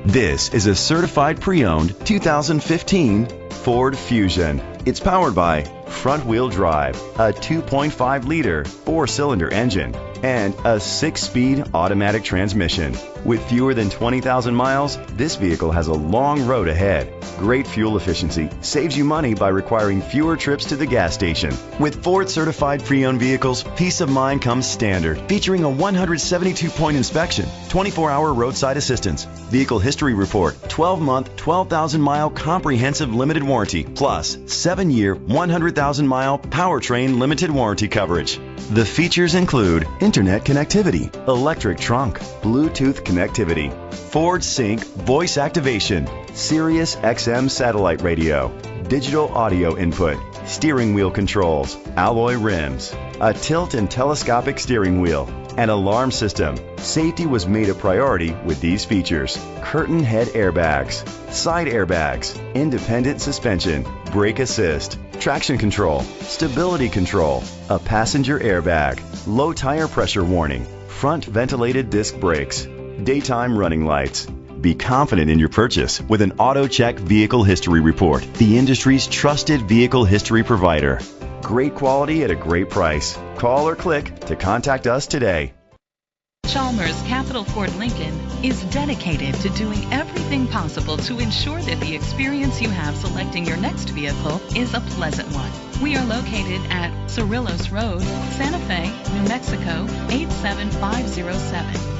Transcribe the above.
This is a certified pre-owned 2015 Ford Fusion. It's powered by front-wheel drive, a 2.5-liter four-cylinder engine, and a 6-speed automatic transmission. With fewer than 20,000 miles, this vehicle has a long road ahead. Great fuel efficiency saves you money by requiring fewer trips to the gas station. With Ford certified pre-owned vehicles, peace of mind comes standard, featuring a 172-point inspection, 24-hour roadside assistance, vehicle history report, 12-month, 12,000-mile comprehensive limited warranty, plus 7-year, 100,000-mile powertrain limited warranty coverage. The features include internet connectivity, electric trunk, Bluetooth connectivity, Ford Sync voice activation, Sirius XM satellite radio, digital audio input, steering wheel controls, alloy rims, a tilt and telescopic steering wheel, an alarm system. Safety was made a priority with these features: curtain head airbags, side airbags, independent suspension, brake assist, traction control, stability control, a passenger airbag, low tire pressure warning, front ventilated disc brakes, daytime running lights. Be confident in your purchase with an AutoCheck Vehicle History Report, the industry's trusted vehicle history provider. Great quality at a great price. Call or click to contact us today. Chalmers Capital Ford Lincoln is dedicated to doing everything possible to ensure that the experience you have selecting your next vehicle is a pleasant one. We are located at Cerrillos Road, Santa Fe, New Mexico 87507.